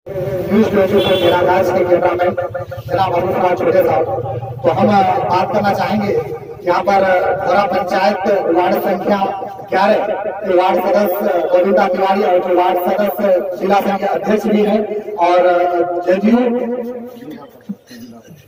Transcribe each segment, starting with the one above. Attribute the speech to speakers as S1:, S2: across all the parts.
S1: News 24 तेरागाज के cameraman जनाब अरुण छोटे साहब। तो हम बात करना चाहेंगे यहाँ पर भोरा पंचायत वार्ड संख्या 11 के वार्ड सदस्य गोविंदा तिवारी और जो वार्ड सदस्य जिला संघ के अध्यक्ष भी हैं और जदयू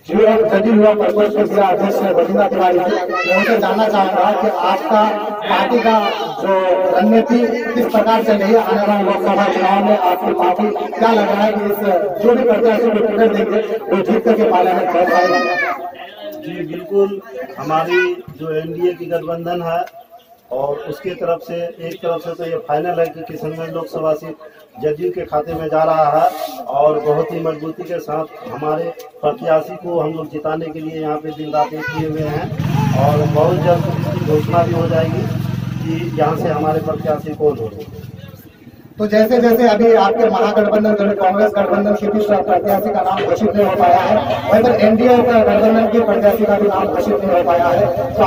S1: युवा परिषद के जिला अध्यक्ष गोविंदा तिवारी जी। मैं उनसे जानना चाहूंगा कि आपका पार्टी का जो रणनीति किस प्रकार चल रही है आने वाले लोकसभा चुनाव में, आपकी पार्टी क्या लग रहा है कि इस जो भी प्रत्याशी को टिकट देंगे वो जीत करके पार्लियामेंट पहुंच पाएगा?
S2: जी बिल्कुल, हमारी जो एनडीए की गठबंधन है और उसके तरफ से एक तरफ से तो ये फाइनल है कि किशनगंज लोकसभा सीट जदयू के खाते में जा रहा है और बहुत ही मजबूती के साथ हमारे प्रत्याशी को हम लोग जिताने के लिए यहाँ पे दिन रात एक किए हुए हैं और बहुत जल्द इसकी घोषणा भी हो जाएगी कि यहाँ से हमारे प्रत्याशी कौन हो।
S1: तो जैसे जैसे अभी आपके महागठबंधन जो कांग्रेस गठबंधन के भी प्रत्याशी का नाम घोषित नहीं हो पाया है, वहीं पर एनडीए गठबंधन के प्रत्याशी का भी नाम घोषित नहीं हो पाया है, तो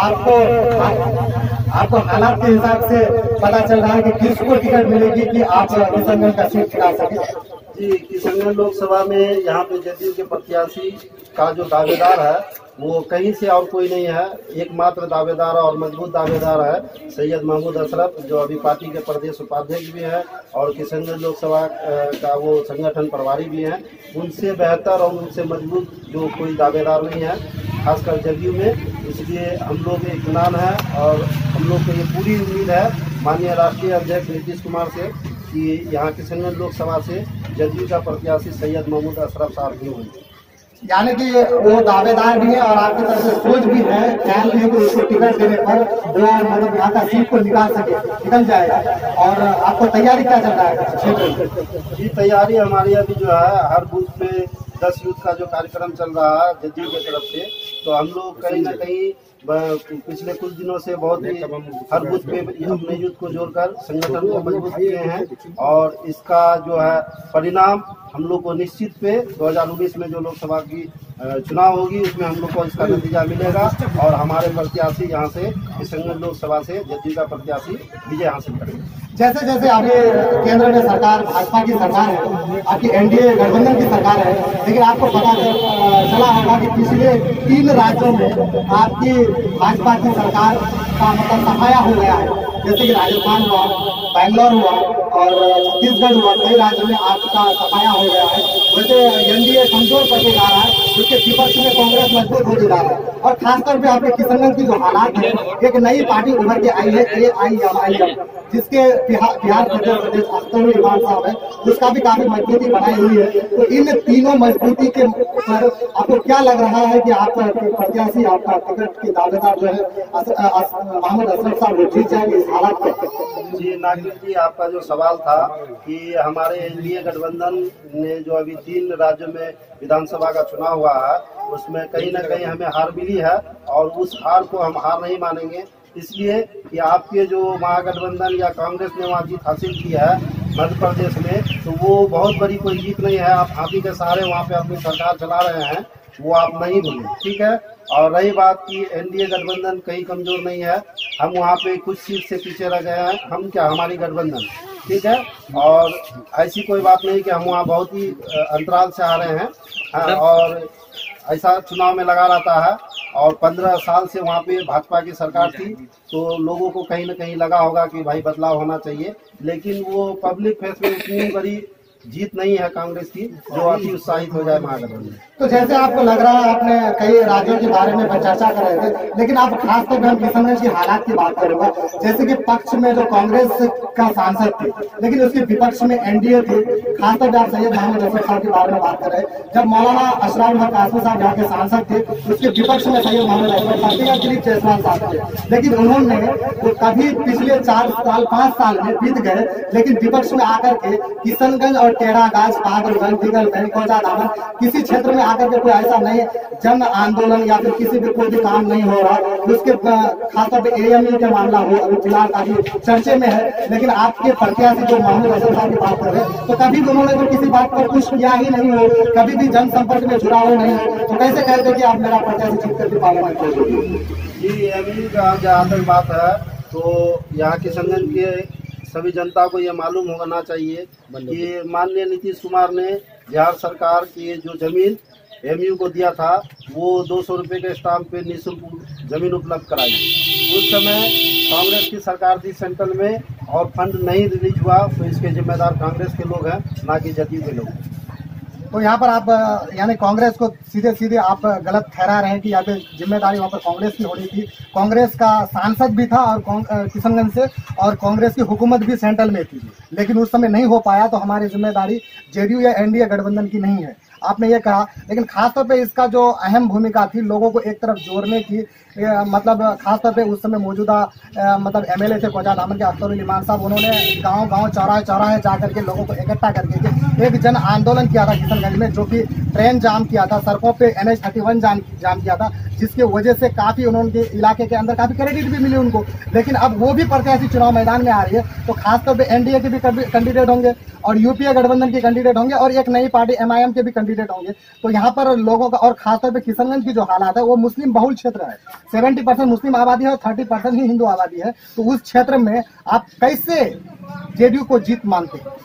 S1: आपको हालात के हिसाब से पता चल रहा है कि किसको टिकट मिलेगी कि आप किशनगंज का सीट जिता सके?
S2: जी, किशनगंज लोकसभा में यहाँ पे जदयू के प्रत्याशी का जो दावेदार है वो कहीं से और कोई नहीं है, एकमात्र दावेदार और मजबूत दावेदार है सैयद महमूद अशरफ, जो अभी पार्टी के प्रदेश उपाध्यक्ष भी हैं और किशनगंज लोकसभा का वो संगठन प्रभारी भी हैं। उनसे बेहतर और उनसे मजबूत जो कोई दावेदार नहीं है खासकर जदयू में, इसलिए हम लोग इत्मीनान है और हम लोग को ये पूरी उम्मीद है माननीय राष्ट्रीय अध्यक्ष नीतीश कुमार से कि यहाँ किशनगंज लोकसभा से जदयू का प्रत्याशी सैयद महमूद अशरफ साहब भी होंगे।
S1: यानी कि वो दावेदार भी है और आपकी तरफ से सोच भी है, ख्याल भी है कि उसको टिकट देने पर वो मतलब यहाँ का सीट को निकल जाएगा। और आपको तैयारी क्या चल रहा है क्षेत्र में?
S2: जी, तैयारी हमारी अभी जो है हर बूथ पे 10 यूथ का जो कार्यक्रम चल रहा है जदयू की तरफ से, तो हम लोग कहीं ना कहीं पिछले कुछ दिनों से बहुत ही हर बूथ पे अपने यूथ को जोड़कर संगठन को मजबूत किए हैं और इसका जो है परिणाम हम लोग को निश्चित पे 2019 में जो लोकसभा की चुनाव होगी उसमें हम लोग को इसका नतीजा मिलेगा और हमारे प्रत्याशी यहाँ से किशनगंज लोकसभा से जदयू का प्रत्याशी विजय हासिल करेंगे।
S1: जैसे जैसे अभी केंद्र में सरकार भाजपा की सरकार है, आपकी एनडीए गठबंधन की सरकार है, लेकिन आपको पता चला होगा कि पिछले 3 राज्यों में आपकी भाजपा की सरकार का मतलब सफाया हो गया है, जैसे कि राजस्थान हुआ, बैंगलोर हुआ और छत्तीसगढ़ हुआ, कई राज्यों में आपका सफाया हो गया है। वैसे एनडीए कमजोर पड़ते जा रहा है, उसके विपक्ष में कांग्रेस मजबूत होती जा रहा है और खासतौर पे आपके किशनगंज की जो हालात है, एक नई पार्टी उभर के आई है AIM, जिसके बिहार प्रदेश अख्तर इमाम साहब है, उसका भी काफी मजबूती बनाई हुई है। तो इन तीनों मजबूती के पर आपको क्या लग रहा है कि आपका प्रत्याशी, आपका टिकट के दावेदार जो है महमूद अशरफ साहब वो जीत जाएंगे इस हालात में?
S2: जी नागिर जी, आपका जो सवाल था कि हमारे एनडीए गठबंधन ने जो अभी 3 राज्यों में विधानसभा का चुनाव हुआ है उसमें कहीं ना कहीं हमें हार मिली है और उस हार को हम हार नहीं मानेंगे, इसलिए कि आपके जो महागठबंधन या कांग्रेस ने वहाँ जीत हासिल की है मध्य प्रदेश में, तो वो बहुत बड़ी कोई जीत नहीं है। आप हाथी के सहारे वहाँ पे अपनी सरकार चला रहे हैं, वो आप नहीं भूलें, ठीक है। और रही बात की एनडीए गठबंधन कहीं कमजोर नहीं है, हम वहाँ पे कुछ सीट से पीछे रह गए हैं, हम क्या हमारी गठबंधन, ठीक है। और ऐसी कोई बात नहीं कि हम वहाँ बहुत ही अंतराल से आ रहे हैं, हाँ, और ऐसा चुनाव में लगा रहता है और 15 साल से वहाँ पे भाजपा की सरकार थी, तो लोगों को कहीं ना कहीं लगा होगा कि भाई बदलाव होना चाहिए, लेकिन वो पब्लिक फेस में इतनी बड़ी जीत नहीं है कांग्रेस की जो अति उत्साहित हो जाए महागठबंधन।
S1: तो जैसे आपको लग रहा है, आपने कई राज्यों के बारे में चर्चा कर रहे थे, लेकिन आप खास तौर पर हम किशनगंज की हालात की बात करूंगा। जैसे कि पक्ष में जो कांग्रेस का सांसद थे, लेकिन उसके विपक्ष में एनडीए थे, खासतौर पर आप सैयद महमूद अशरफ साहब के बारे में बात कर रहे हैं। जब मौलाना अशरफ कासमी साहब यहाँ के सांसद थे, उसके विपक्ष में सैयद महमूद अशरफ साहब या दिलीप जायसवाल साहब थे, लेकिन उन्होंने तो कभी पिछले 4 साल 5 साल में बीत गए, लेकिन विपक्ष में आकर के किशनगंज और टेढ़ागाछ, बहादुरगंज, दिगलगंज, कोचाधामन किसी क्षेत्र में आकर के कोई ऐसा नहीं जन आंदोलन या फिर किसी भी कोई भी काम नहीं हो रहा। उसके खासतौर पे AIM का मामला हो अभी फिलहाल काफी चर्चे में है, लेकिन आपके प्रत्याशी जो महमूद अशरफ साहब की बात कर रहे हैं, तो कभी भी उन्होंने तो किसी बात पर कुछ किया ही नहीं हो, कभी भी जनसंपर्क में जुड़ा हो नहीं हो, तो कैसे कहते कि आप मेरा प्रत्याशी जीत करके पार्लियामेंट करोगे?
S2: जी अभी का जहाँ तक बात है तो यहाँ किशनगंज के सभी जनता को ये मालूम होना चाहिए कि माननीय नीतीश कुमार ने बिहार सरकार की जो जमीन एमयू को दिया था, वो 200 रुपये के स्टाम्प पे निःशुल्क जमीन उपलब्ध कराई। उस समय कांग्रेस की सरकार थी सेंट्रल में और फंड नहीं रिलीज हुआ, तो इसके जिम्मेदार कांग्रेस के लोग हैं, ना कि जदयू के लोग।
S1: तो यहाँ पर आप यानी कांग्रेस को सीधे सीधे आप गलत ठहरा रहे हैं कि यहाँ पे जिम्मेदारी वहाँ पर कांग्रेस की होनी थी। कांग्रेस का सांसद भी था और किशनगंज से, और कांग्रेस की हुकूमत भी सेंट्रल में थी, लेकिन उस समय नहीं हो पाया, तो हमारी जिम्मेदारी जेडीयू या एनडीए गठबंधन की नहीं है, आपने ये कहा। लेकिन खासतौर पे इसका जो अहम भूमिका थी लोगों को एक तरफ जोड़ने की, मतलब खासतौर पे उस समय मौजूदा मतलब एमएलए थे कोजा दामन के अख्तरुल इमान साहब, उन्होंने गांव गांव चौराहे चौराहे जा करके लोगों को इकट्ठा करके एक जन आंदोलन किया था किशनगंज में, जो कि ट्रेन जाम किया था, सड़कों पे NH-31 जाम किया था, जिसके वजह से काफी उन्होंने इलाके के अंदर काफी क्रेडिट भी मिली उनको। लेकिन अब वो भी प्रत्याशी चुनाव मैदान में आ रही है, तो खासतौर पे एनडीए के भी कैंडिडेट होंगे और यूपीए गठबंधन के कैंडिडेट होंगे और एक नई पार्टी MIM के भी कैंडिडेट होंगे। तो यहाँ पर लोगों का, और खासतौर पे किशनगंज की जो हालात है वो मुस्लिम बहुल क्षेत्र है, 70% मुस्लिम आबादी है और 30% ही हिंदू आबादी है। तो उस क्षेत्र में आप कैसे जेडीयू को जीत मानते हैं?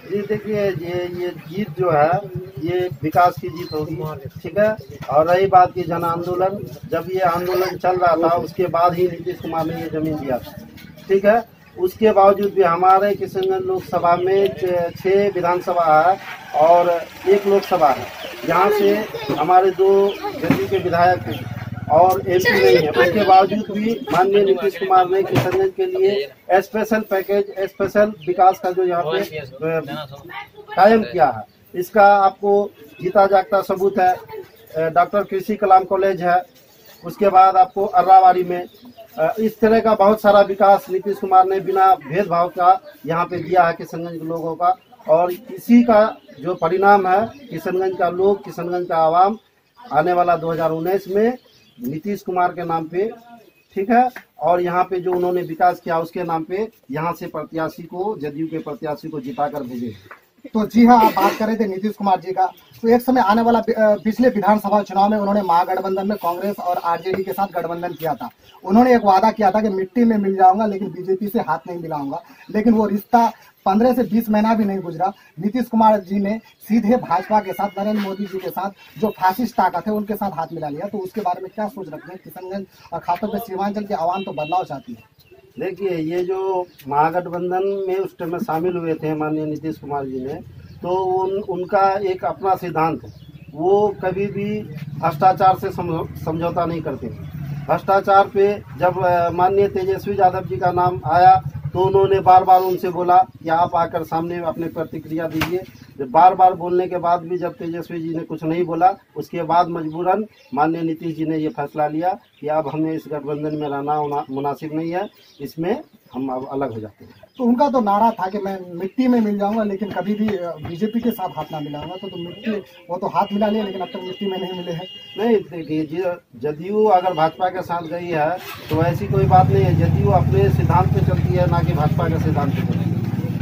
S2: जी देखिए, ये जीत जो है ये विकास की जीत होगी, ठीक है। और रही बात की जन आंदोलन, जब ये आंदोलन चल रहा था उसके बाद ही नीतीश कुमार ने ये जमीन दिया था, ठीक है। उसके बावजूद भी हमारे किशनगंज लोकसभा में 6 विधानसभा है और 1 लोकसभा है, जहाँ से हमारे 2 जदयू के विधायक हैं और MP नहीं है। उसके बावजूद भी माननीय नीतीश कुमार ने किशनगंज के लिए स्पेशल पैकेज, स्पेशल विकास का जो यहाँ पे कायम किया है, इसका आपको जीता जागता सबूत है। डॉक्टर कृषि कलाम कॉलेज है, उसके बाद आपको अर्रावाड़ी में इस तरह का बहुत सारा विकास नीतीश कुमार ने बिना भेदभाव का यहाँ पे दिया है किशनगंज के लोगों का। और इसी का जो परिणाम है, किशनगंज का लोग, किशनगंज का आवाम आने वाला 2019 में नीतीश कुमार के नाम पे, ठीक है, और यहाँ पे जो उन्होंने विकास किया उसके नाम पे यहाँ से प्रत्याशी को, जदयू के प्रत्याशी को जिता कर भेजेंगे।
S1: तो जी हाँ, आप बात कर रहे थे नीतीश कुमार जी का। तो एक समय आने वाला पिछले विधानसभा चुनाव में उन्होंने महागठबंधन में कांग्रेस और आरजेडी के साथ गठबंधन किया था। उन्होंने एक वादा किया था कि मिट्टी में मिल जाऊंगा लेकिन बीजेपी से हाथ नहीं मिलाऊंगा, लेकिन वो रिश्ता 15 से 20 महीना भी नहीं गुजरा, नीतीश कुमार जी ने सीधे भाजपा के साथ, नरेंद्र मोदी जी के साथ, जो फासिस्ट ताकत है उनके साथ हाथ मिला लिया। तो उसके बारे में क्या सोच रखते हैं किशनगंज और खासतौर पर सीमांचल की आवाम तो बदलाव चाहती है?
S2: देखिए, ये जो महागठबंधन में उस टाइम में शामिल हुए थे माननीय नीतीश कुमार जी ने, तो उनका एक अपना सिद्धांत है, वो कभी भी भ्रष्टाचार से समझौता नहीं करते। भ्रष्टाचार पे जब माननीय तेजस्वी यादव जी का नाम आया तो उन्होंने बार बार उनसे बोला कि आप आकर सामने अपने प्रतिक्रिया दीजिए। बार बार बोलने के बाद भी जब तेजस्वी जी ने कुछ नहीं बोला, उसके बाद मजबूरन माननीय नीतीश जी ने ये फैसला लिया कि अब हमें इस गठबंधन में रहना मुनासिब नहीं है, इसमें हम अब अलग हो जाते हैं।
S1: तो उनका तो नारा था कि मैं मिट्टी में मिल जाऊंगा लेकिन कभी भी बीजेपी के साथ हाथ ना मिलाऊंगा। तो मिट्टी, वो तो हाथ मिला लिया लेकिन अब तक मिट्टी में नहीं मिले हैं।
S2: नहीं, देखिए, जदयू अगर भाजपा के साथ गई है तो ऐसी कोई बात नहीं है। जदयू अपने सिद्धांत पे चलती है, ना कि भाजपा के सिद्धांत पे चलती है।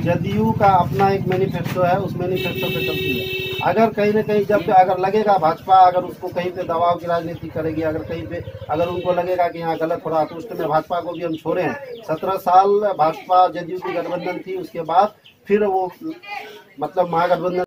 S2: जदयू का अपना एक मैनिफेस्टो है, उस मैनिफेस्टो पे चलती है। अगर कहीं ना कहीं जब अगर लगेगा भाजपा अगर उसको कहीं पे दबाव की राजनीति करेगी, अगर कहीं पे अगर उनको लगेगा कि यहाँ गलत हो रहा, तो उस समय भाजपा को भी हम छोड़े हैं। 17 साल भाजपा जदयू की गठबंधन थी, उसके बाद फिर वो मतलब महागठबंधन